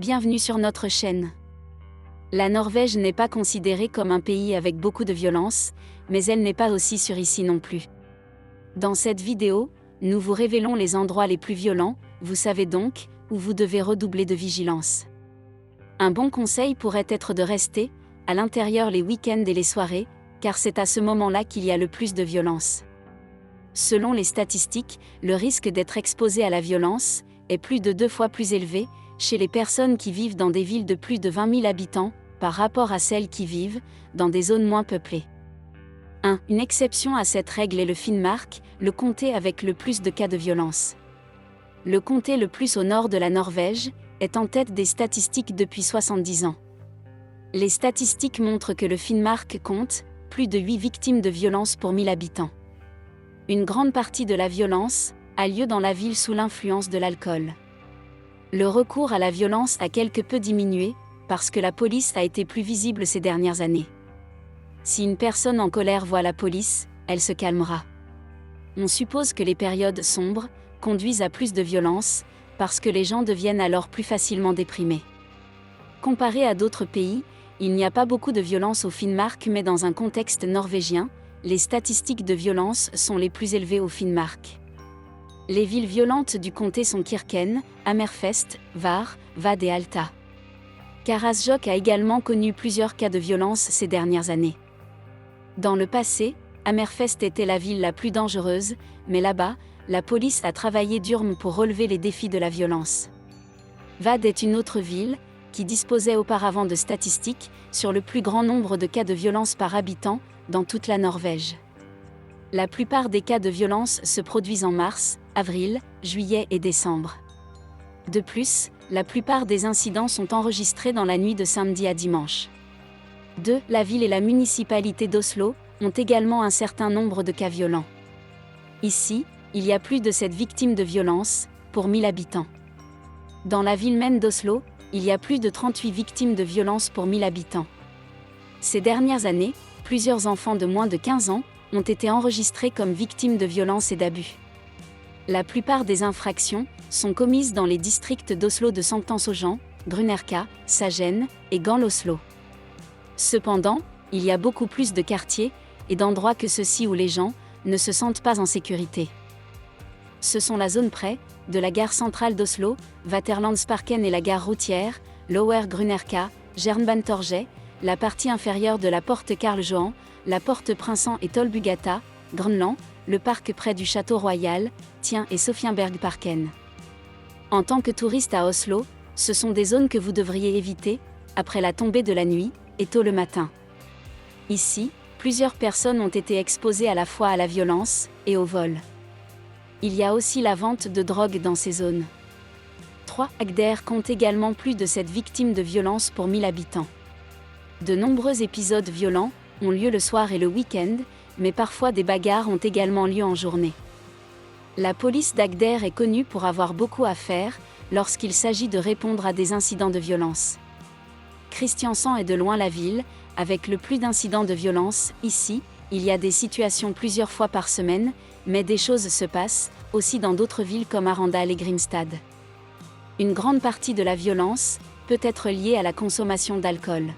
Bienvenue sur notre chaîne. La Norvège n'est pas considérée comme un pays avec beaucoup de violence, mais elle n'est pas aussi sûre ici non plus. Dans cette vidéo, nous vous révélons les endroits les plus violents, vous savez donc, où vous devez redoubler de vigilance. Un bon conseil pourrait être de rester à l'intérieur les week-ends et les soirées, car c'est à ce moment-là qu'il y a le plus de violence. Selon les statistiques, le risque d'être exposé à la violence est plus de 2 fois plus élevé chez les personnes qui vivent dans des villes de plus de 20 000 habitants, par rapport à celles qui vivent dans des zones moins peuplées. Une exception à cette règle est le Finnmark, le comté avec le plus de cas de violence. Le comté le plus au nord de la Norvège est en tête des statistiques depuis 70 ans. Les statistiques montrent que le Finnmark compte plus de 8 victimes de violence pour 1000 habitants. Une grande partie de la violence a lieu dans la ville sous l'influence de l'alcool. Le recours à la violence a quelque peu diminué, parce que la police a été plus visible ces dernières années. Si une personne en colère voit la police, elle se calmera. On suppose que les périodes sombres conduisent à plus de violence, parce que les gens deviennent alors plus facilement déprimés. Comparé à d'autres pays, il n'y a pas beaucoup de violence au Finnmark, mais dans un contexte norvégien, les statistiques de violence sont les plus élevées au Finnmark. Les villes violentes du comté sont Kirken, Hammerfest, Var, Vad et Alta. Karasjok a également connu plusieurs cas de violence ces dernières années. Dans le passé, Hammerfest était la ville la plus dangereuse, mais là-bas, la police a travaillé dur pour relever les défis de la violence. Vad est une autre ville, qui disposait auparavant de statistiques sur le plus grand nombre de cas de violence par habitant dans toute la Norvège. La plupart des cas de violence se produisent en mars, avril, juillet et décembre. De plus, la plupart des incidents sont enregistrés dans la nuit de samedi à dimanche. La ville et la municipalité d'Oslo ont également un certain nombre de cas violents. Ici, il y a plus de 7 victimes de violence pour 1000 habitants. Dans la ville même d'Oslo, il y a plus de 38 victimes de violence pour 1000 habitants. Ces dernières années, plusieurs enfants de moins de 15 ans ont été enregistrés comme victimes de violences et d'abus. La plupart des infractions sont commises dans les districts d'Oslo de Sankthanshaugen, Grünerløkka, Sagen et Grand-Oslo. Cependant, il y a beaucoup plus de quartiers et d'endroits que ceux-ci où les gens ne se sentent pas en sécurité. Ce sont la zone près de la gare centrale d'Oslo, Vaterlandsparken et la gare routière, Lower Grünerløkka, Jernbanetorget, la partie inférieure de la porte Karl Johan, la porte Prinsen et Tollbugata, Grønland, le parc près du château royal, Tien et Sofienbergparken. En tant que touriste à Oslo, ce sont des zones que vous devriez éviter, après la tombée de la nuit, et tôt le matin. Ici, plusieurs personnes ont été exposées à la fois à la violence et au vol. Il y a aussi la vente de drogue dans ces zones. Agder compte également plus de 7 victimes de violence pour 1000 habitants. De nombreux épisodes violents ont lieu le soir et le week-end, mais parfois des bagarres ont également lieu en journée. La police d'Agder est connue pour avoir beaucoup à faire lorsqu'il s'agit de répondre à des incidents de violence. Kristiansand est de loin la ville avec le plus d'incidents de violence. Ici, il y a des situations plusieurs fois par semaine, mais des choses se passent aussi dans d'autres villes comme Arendal et Grimstad. Une grande partie de la violence peut être liée à la consommation d'alcool.